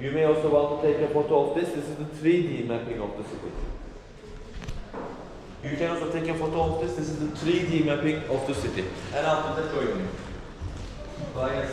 You may also want to take a photo of this. This is the 3D mapping of the city. You can also take a photo of this. This is the 3D mapping of the city. And after that, join me. Bye,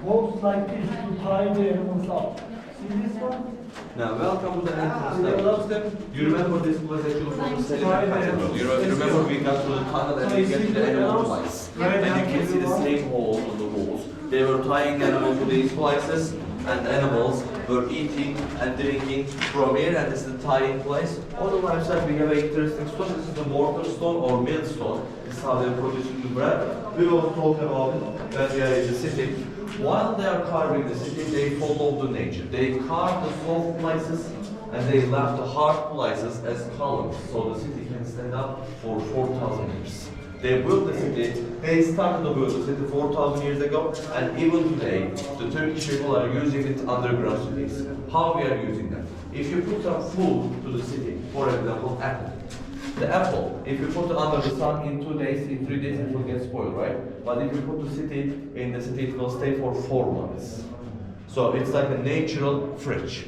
Walks like this to tie the animals up. See this one? Now, welcome to the entrance step. You remember this was actually from the Cathedral. You remember we got through the tunnel and we get to the animal place. And you can see the same holes on the walls. They were tying animals to these places, and the animals were eating and drinking from here, and this is the tying place. On the left side we have an interesting stone. This is the mortar stone or millstone. This is how they're producing the bread. We will talk about it when we are in the city. While they are carving the city, they follow the nature. They carve the soft places and they left the hard places as columns, so the city can stand up for 4,000 years. They built the city, they started to build the city 4,000 years ago, and even today, the Turkish people are using it underground cities. How we are using them? If you put some food to the city, for example, apple. The apple, if you put it under the sun in 2 days, in 3 days, it will get spoiled, right? But if you put the city in the city, it will stay for 4 months. So it's like a natural fridge,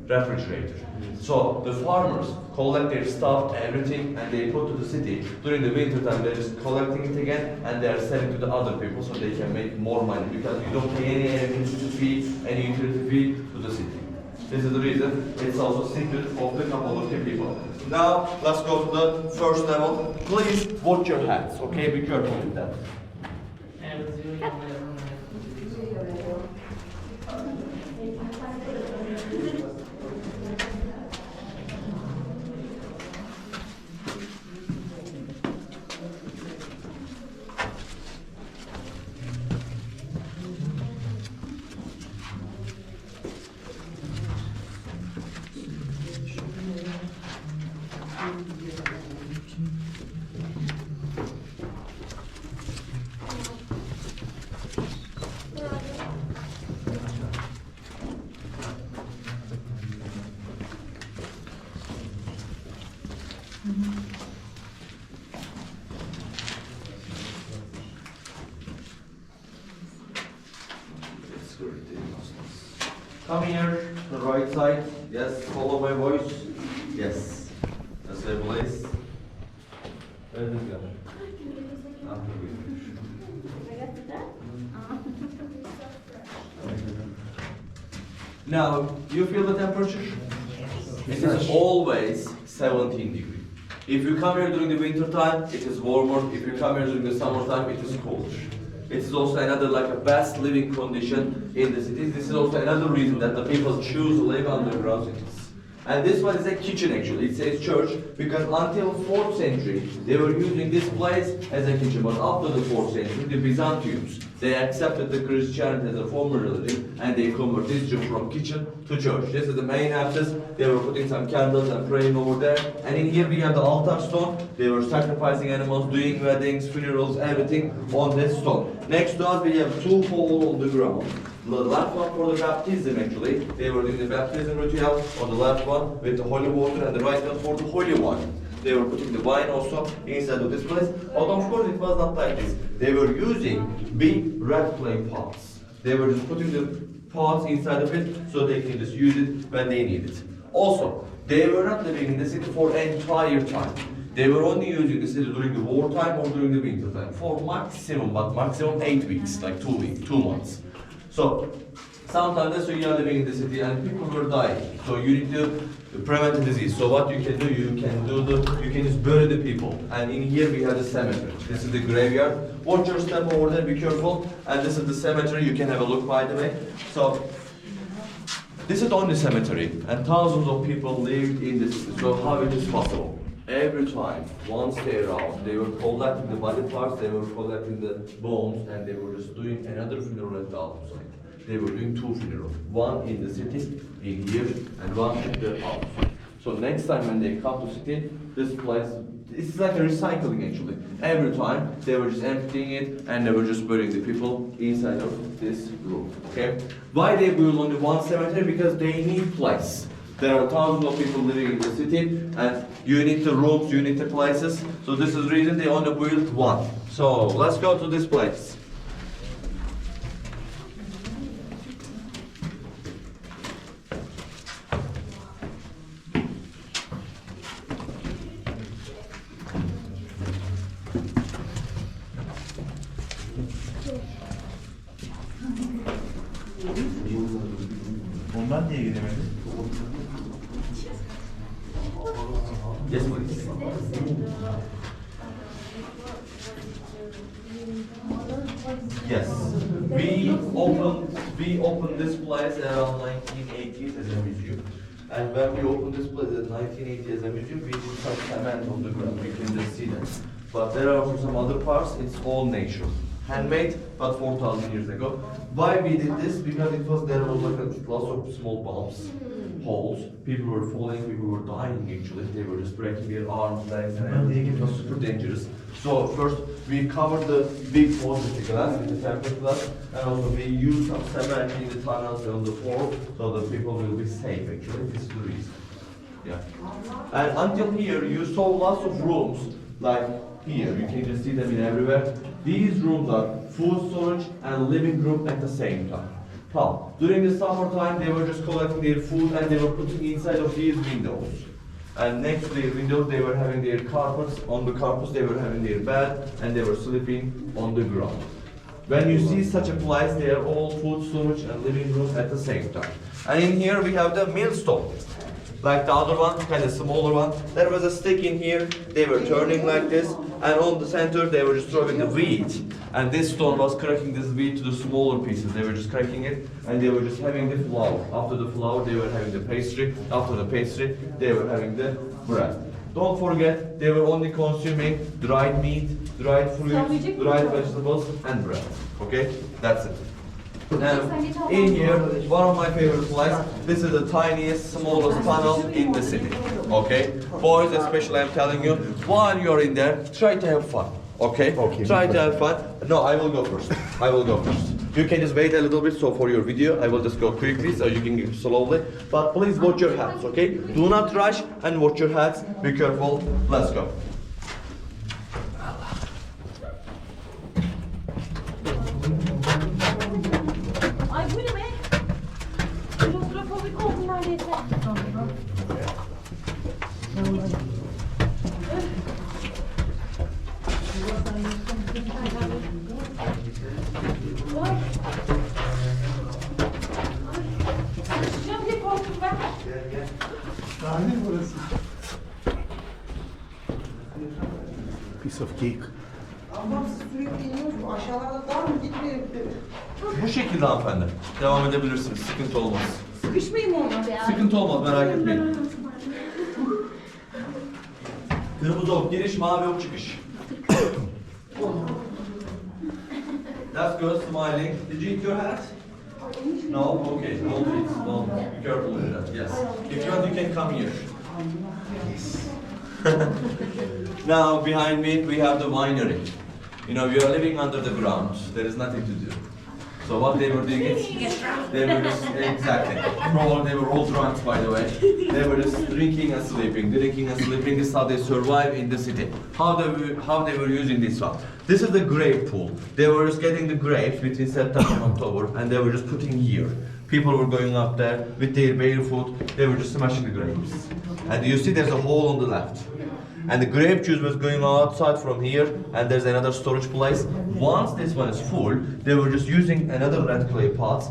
refrigerator. So the farmers collect their stuff, everything, and they put to the city. During the winter time, they're just collecting it again, and they are selling to the other people so they can make more money, because you don't pay any electricity fee, any utility fee to the city. This is the reason. It's also secret of the Cappadocia people. Now, let's go to the first level. Please watch your hands, okay? Be careful with that. Come here, the right side. Yes, follow my voice. Yes. That's the place. Where did it go? Now, you feel the temperature? It is always 17 degrees. If you come here during the winter time, it is warmer. If you come here during the summertime, it is colder. It is also another like a best living condition in the cities. This is also another reason that the people choose to live underground cities. And this one is a kitchen actually. It says church because until 4th century they were using this place as a kitchen. But after the 4th century, the Byzantians, they accepted the Christianity as a former religion and they converted it from kitchen to church. This is the main access. They were putting some candles and praying over there. And in here we have the altar stone. They were sacrificing animals, doing weddings, funerals, everything on this stone. Next to us we have 2 holes on the ground. The left one for the baptism actually. They were doing the baptism ritual on the left one with the holy water, and the right one for the holy wine. They were putting the wine also inside of this place. But of course it was not like this. They were using big red clay pots. They were just putting the pots inside of it so they can just use it when they need it. Also, they were not living in the city for entire time. They were only using the city during the wartime or during the winter time for maximum 8 weeks, like 2 weeks, 2 months. So sometimes you are living in the city and people were dying. So you need to prevent the disease. So what you can do, you can just bury the people. And in here we have the cemetery. This is the graveyard. Watch your step over there, be careful. And this is the cemetery. You can have a look by the way. So this is the only cemetery, and thousands of people lived in this city. So how it is possible? Every time, once they're out, they were collecting the body parts, they were collecting the bones, and they were just doing another funeral at the outside. They were doing 2 funerals, one in the city, in here, and one at the outside. So next time when they come to city, this place, it's like a recycling actually. Every time they were just emptying it and they were just burying the people inside of this room. Okay? Why they build only one cemetery? Because they need place. There are thousands of people living in the city and you need the rooms, you need the places. So this is the reason they only build one. So let's go to this place. Ondan niye gidemedin? Yes, please. Yes, we opened this place around 1980s as a museum. And when we opened this place in 1980 as a museum, we did some cement on the ground. You can just see that. But there are some other parts. It's all nature, handmade, but 4,000 years ago. Why we did this? Because there was like a lots of small bumps, holes. People were falling, people were dying actually. They were just breaking their arms, legs, and everything. It was super dangerous. So first we covered the big holes with the glass, with the tempered glass, and also we used some cement in the tunnels and on the floor, so that people will be safe actually. This is the reason. Yeah. And until here, you saw lots of rooms like here. You can just see them in everywhere. These rooms are food storage and living room at the same time. Now, during the summertime, they were just collecting their food and they were putting inside of these windows. And next to the windows, they were having their carpets. On the carpets, they were having their bed and they were sleeping on the ground. When you see such a place, they are all food storage and living room at the same time. And in here, we have the millstone. Like the other one, kind of smaller one. There was a stick in here, they were turning like this, and on the center they were just throwing the wheat. And this stone was cracking this wheat to the smaller pieces. They were just cracking it, and they were just having the flour. After the flour, they were having the pastry. After the pastry, they were having the bread. Don't forget, they were only consuming dried meat, dried fruits, dried vegetables, and bread. Okay? That's it. Now, in here, one of my favorite places, this is the tiniest, smallest tunnel in the city, okay? Boys especially, I'm telling you, while you're in there, try to have fun, okay? Try to have fun. No, I will go first. I will go first. You can just wait a little bit, so for your video, I will just go quickly, so you can go slowly. But please watch your hands, okay? Do not rush and watch your hands. Be careful. Let's go. Ay bu ne be? Klostrofobik oldum neredeyse. Sıçacağım diye korktum ben. Sahne burası. Piece of cake. Ama siz sürekli iniyorsunuz. Aşağılarda dar mı? Gitmeyin. Bu şekilde hanımefendi. Devam edebilirsiniz. Sıkıntı olmaz. Sıkışmayayım olmadı ya. Sıkıntı olmaz, merak etmeyin. Kırmızı ok giriş, mavi ok çıkış. That's good, smiling. Did you eat your hat? No? Okay, don't eat. Don't. Be careful with that, yes. If you want, you can come here. Now, behind me, we have the winery. You know, we are living under the ground. There is nothing to do. So what they were doing is, they were just, exactly. Probably they were all drunk, by the way. They were just drinking and sleeping. This is how they survive in the city. How they were using this one. This is the grape pool. They were just getting the grapes between September and October, and they were just putting here. People were going up there with their barefoot. They were just smashing the grapes. And you see there's a hole on the left. And the grape juice was going outside from here, and there's another storage place. Once this one is full, they were just using another red clay pot,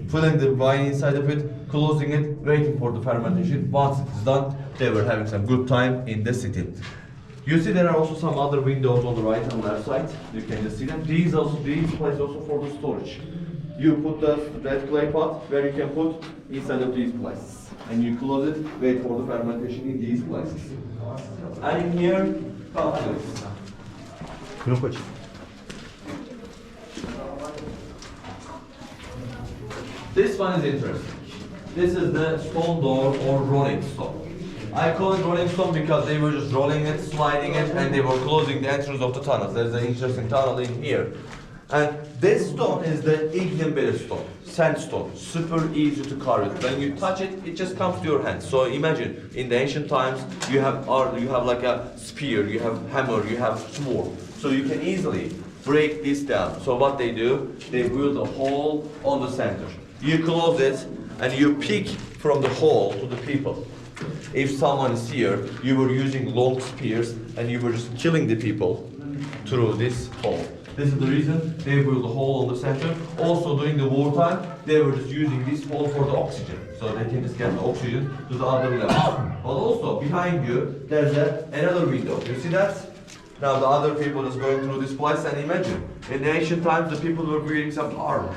filling the wine inside of it, closing it, waiting for the fermentation. Once it is done, they were having some good time in the city. You see there are also some other windows on the right and left side. You can just see them. These places also for the storage. You put the red clay pot where you can put inside of these places. And you close it, wait for the fermentation in these places. And in here, Cappadocia. Kropacı. This one is interesting. This is the stone door or rolling stone. I call it rolling stone because they were just rolling it, sliding it, and they were closing the entrance of the tunnels. There's an interesting tunnel in here. And this stone is the ingenuity stone, sandstone, super easy to carve it. When you touch it, it just comes to your hand. So imagine, in the ancient times, you have like a spear, you have hammer, you have sword. So you can easily break this down. So what they do, they build a hole on the center. You close it, and you pick from the hole to the people. If someone is here, you were using long spears, and you were just killing the people through this hole. This is the reason they built a hole on the center. Also during the wartime, they were just using this hole for the oxygen. So they can just get the oxygen to the other level. But also behind you, there's another window. You see that? Now the other people is going through this place, and imagine, in the ancient times, the people were wearing some armor,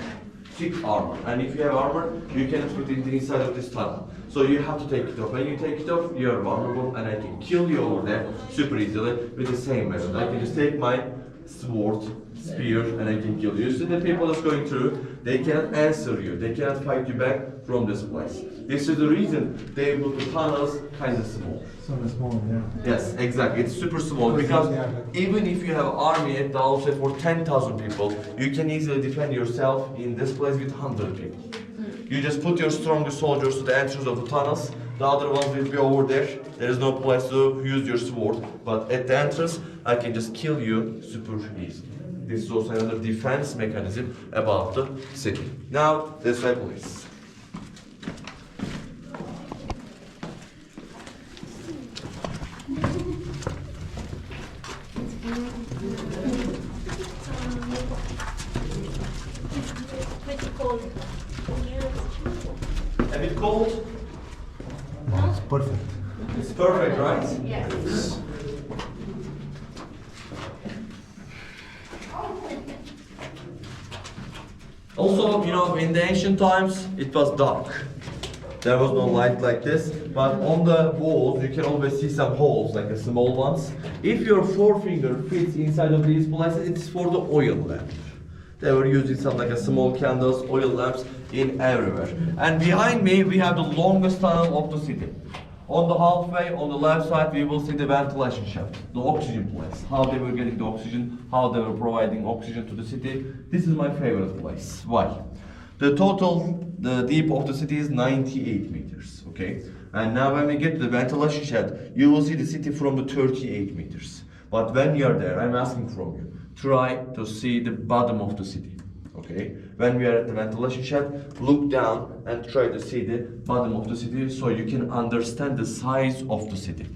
thick armor. And if you have armor, you cannot fit in the inside of this tunnel. So you have to take it off. When you take it off, you are vulnerable, and I can kill you over there super easily with the same method. I can just take my sword, spear, and I can kill you. You see the people that's going through, they cannot answer you, they cannot fight you back from this place. This is the reason they built the tunnels kind of small. So small, yeah. Yes, exactly, it's super small because even if you have an army at the outset for 10,000 people, you can easily defend yourself in this place with 100 people. You just put your strongest soldiers to the entrance of the tunnels, the other ones will be over there. There is no place to use your sword, but at the entrance, I can just kill you super easily. This is also another defense mechanism about the city. Now, this way, please. Pretty cold. A bit cold? No, it's perfect. It's perfect, right? Yes. Also, you know, in the ancient times, it was dark. There was no light like this, but on the walls, you can always see some holes, like the small ones. If your forefinger fits inside of these places, it's for the oil lamp. They were using some like a small candles, oil lamps in everywhere. And behind me, we have the longest tunnel of the city. On the halfway, on the left side, we will see the ventilation shaft, the oxygen place, how they were getting the oxygen, how they were providing oxygen to the city. This is my favorite place. Why? The deep of the city is 98 meters, okay? And now when we get to the ventilation shaft, you will see the city from the 38 meters. But when you are there, I'm asking from you, try to see the bottom of the city. Okay, when we are at the ventilation shaft, look down and try to see the bottom of the city so you can understand the size of the city.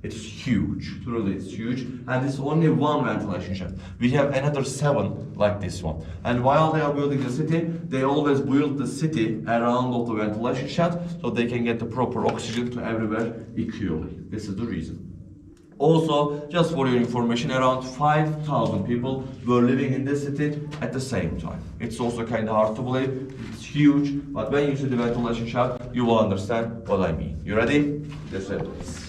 It's huge, truly it's huge, and it's only one ventilation shaft. We have another 7 like this one. And while they are building the city, they always build the city around of the ventilation shaft so they can get the proper oxygen to everywhere equally. This is the reason. Also, just for your information, around 5,000 people were living in this city at the same time. It's also kind of hard to believe. It's huge, but when you see the ventilation shaft, you will understand what I mean. You ready? This way, please.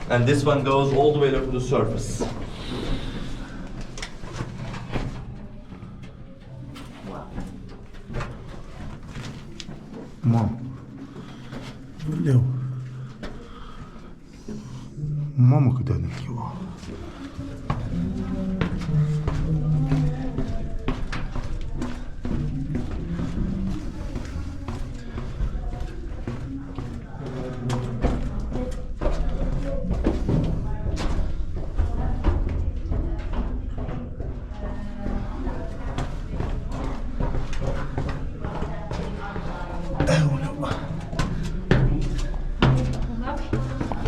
And this one goes all the way up to the surface. Mom. Leo. Mama cât de eu.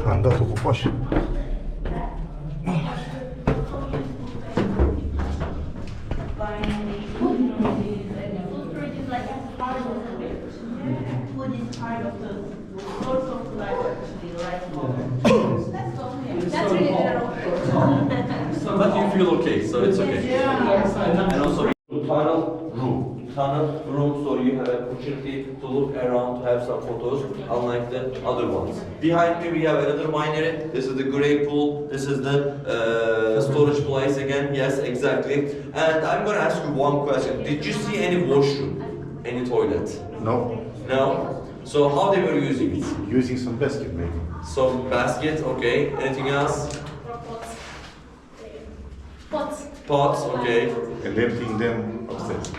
Am dat-o cu pași. Food is part of the source of life, actually, right? That's really general. But you feel okay, so it's okay. Yeah. And also, tunnel tunnel rooms, so you have an opportunity to look around, to have some photos, unlike the other ones. Behind me we have another winery. This is the grey pool. This is the storage place again. Yes, exactly. And I'm gonna ask you one question. Did you see any washroom, any toilet? No. No. So how they were using it? Using some basket maybe. Some basket. Okay. Anything else? Pots. Pots. Okay. And emptying them upstairs.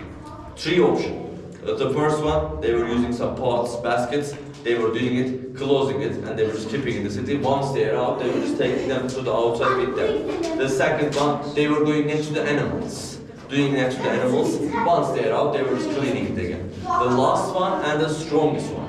Three options. The first one, they were using some pots, baskets. They were doing it, closing it, and they were just keeping in the city. Once they are out, they were just taking them to the outside with them. The second one, they were going next to the animals. Doing next to the animals. Once they are out, they were just cleaning it again. The last one and the strongest one.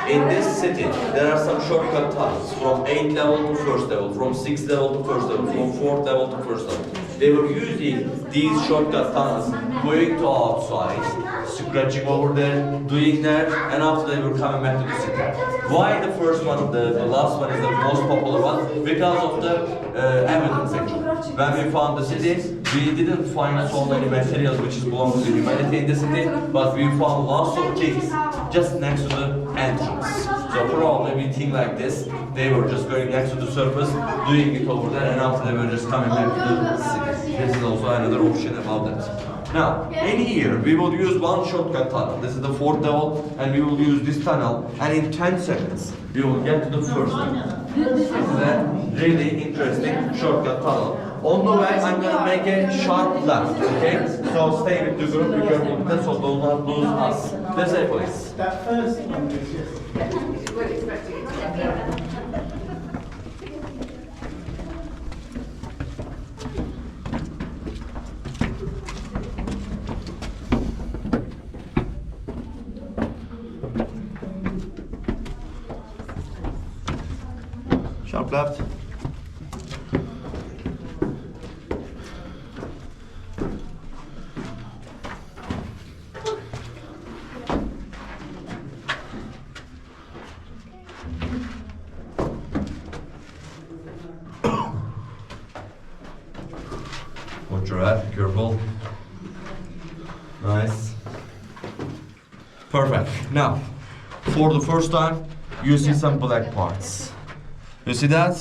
In this city, there are some shortcut tunnels from 8th level to 1st level, from 6th level to 1st level, from 4th level to 1st level. They were using these shortcut tunnels, going to outside, scratching over there, doing that, and after they were coming back to the city. Why the first one, the last one is the most popular one? Because of the evidence actually. When we found the city, we didn't find so many materials which belong to the humanity in the city, but we found lots of things just next to the entrance. So probably we think like this, they were just going next to the surface, doing it over there, and after they were just coming back to the city. This is also another option about that. Now, in here, we will use one shortcut tunnel. This is the 4th level, and we will use this tunnel, and in 10 seconds, we will get to the 1st level. This is a really interesting shortcut tunnel. On the way, I'm gonna make a sharp left, okay? So stay with the group, be careful with that, so do not lose us. This way, please. That first one is yes. Sharp left. Watch your head, be careful. Nice. Perfect. Now, for the first time, you see some black parts. You see that?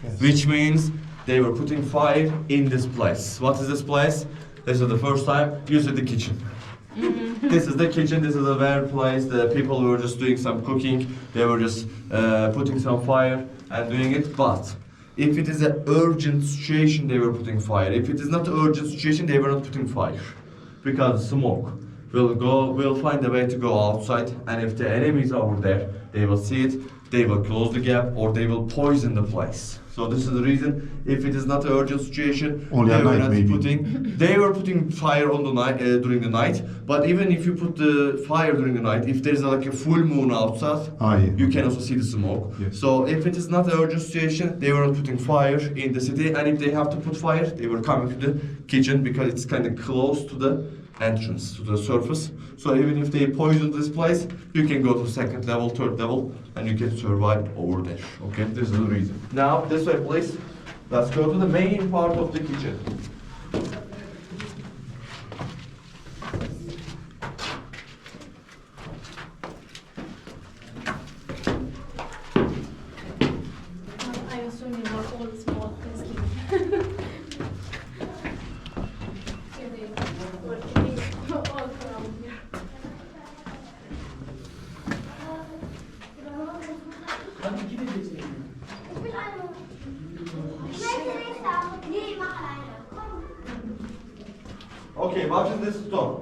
Yes. Which means they were putting fire in this place. What is this place? This is the first time you see the kitchen. This is the kitchen, this is the very place. The people were just doing some cooking. They were just putting some fire and doing it. But if it is an urgent situation, they were putting fire. If it is not an urgent situation, they were not putting fire. Because smoke will find a way to go outside, and if the enemy is over there, they will see it, they will close the gap, or they will poison the place. So this is the reason. If it is not an urgent situation, Only they at were night, not maybe. they were putting fire on the night during the night. But even if you put the fire during the night, if there is like a full moon outside, Yeah. you can also see the smoke. Yes. So if it is not an urgent situation, they were not putting fire in the city, and if they have to put fire, they were coming to the kitchen because it's kind of close to the entrance, to the surface. So even if they poison this place, you can go to 2nd level, 3rd level, and you can survive over there. Okay, this is the reason. Now, this way, please. Let's go to the main part of the kitchen. I assume you were all small things. We're keeping all around here. Hadi gideceğiz. Okay, what is this stone?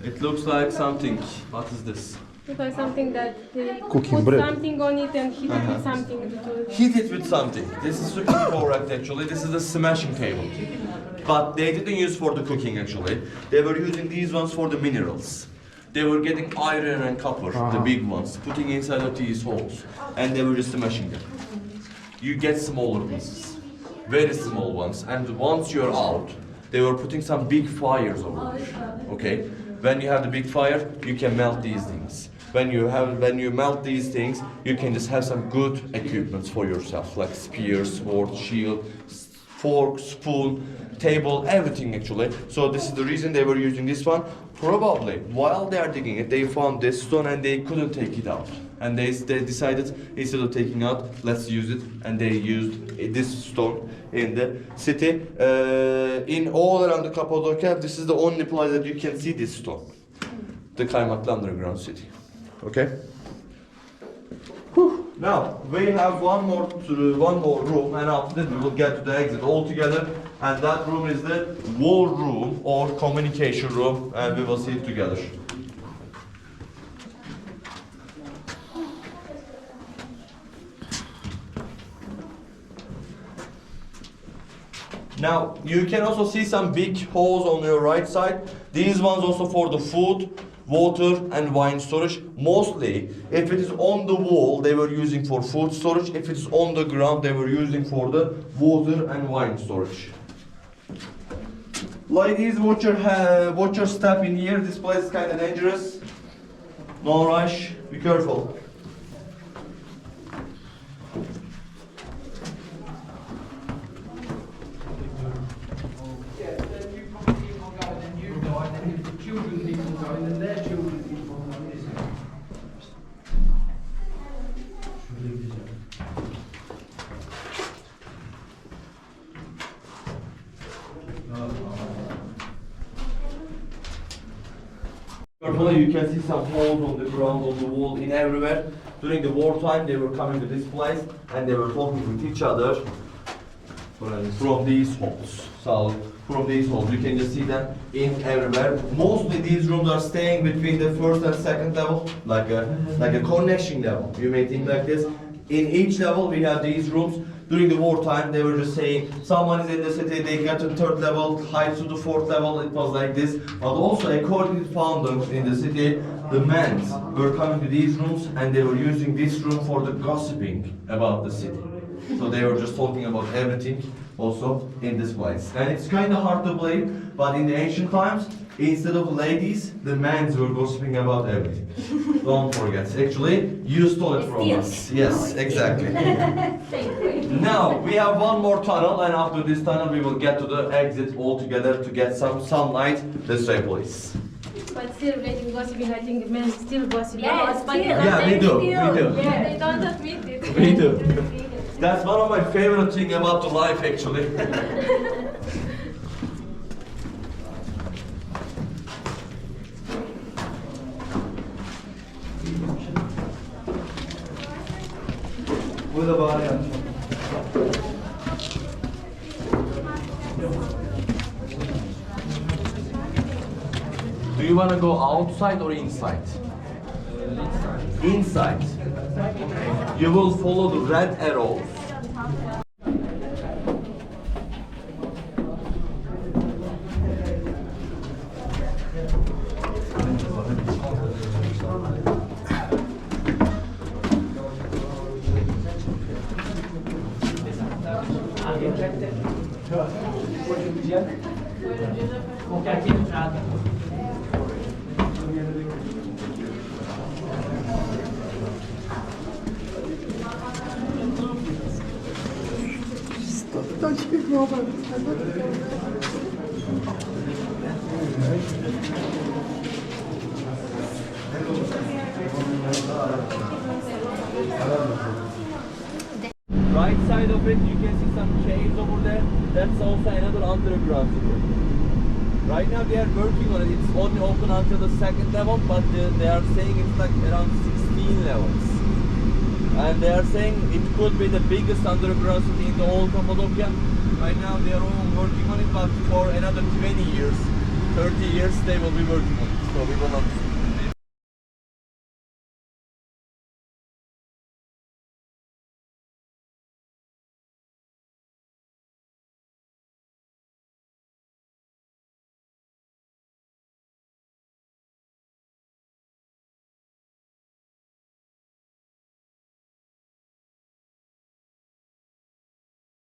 It looks like something. What is this? Because something that they Cooking put bread. something on it and heat it with something to Heat it with something. This is super correct actually. This is a smashing table. But they didn't use for the cooking actually. They were using these ones for the minerals. They were getting iron and copper, the big ones, putting inside of these holes. And they were just smashing them. You get smaller pieces. Very small ones. And once you're out, they were putting some big fires over there. Okay? When you have the big fire, you can melt these things. When you melt these things, you can just have some good equipments for yourself, like spear, sword, shield, fork, spoon, table, everything actually. So this is the reason they were using this one. Probably while they are digging it, they found this stone and they couldn't take it out. And they decided instead of taking out, let's use it. And they used this stone in the city. In all around the Cappadocia, this is the only place that you can see this stone. The Kaymakli underground city. Okay. Whew. Now we have one more room, and after that we will get to the exit all together. And that room is the war room or communication room, and we will see it together. Now you can also see some big holes on your right side. These ones also for the food, water and wine storage. Mostly if it is on the wall they were using for food storage. If it is on the ground they were using for the water and wine storage. Ladies, watch your step in here. This place is kind of dangerous. No rush, be careful. You can see some holes on the ground, on the wall, in everywhere. During the wartime, they were coming to this place and they were talking with each other from these holes. So from these holes, you can just see them in everywhere. Mostly these rooms are staying between the first and second level, like a connection level. You may think like this. In each level, we have these rooms. During the wartime, they were just saying someone is in the city, they got to third level, height to the fourth level, it was like this. But also, according to the founders in the city, the men were coming to these rooms and they were using this room for the gossiping about the city. So they were just talking about everything also in this place. And it's kind of hard to believe, but in the ancient times, instead of ladies, the men were gossiping about everything. Don't forget. Actually, you stole it from us. Yes, exactly. Now, we have one more tunnel, and after this tunnel, we will get to the exit all together to get some sunlight. This way, please. But still relating gossiping, I think men still gossip. Yes, but Yeah, we do. We do. Yeah, they don't admit it. We do. That's one of my favorite things about the life, actually. Burada bağır yani. Do you want to go outside or inside? Inside. You will follow the red arrows. Right side of it, you can see some caves over there. That's also another underground city. Right now they are working on it. It's only open until the second level, but they are saying it's like around 16 levels. And they are saying it could be the biggest underground city in the whole Cappadocia. Right now they are all working on it, but for another 20 years, 30 years they will be working on it. So we will not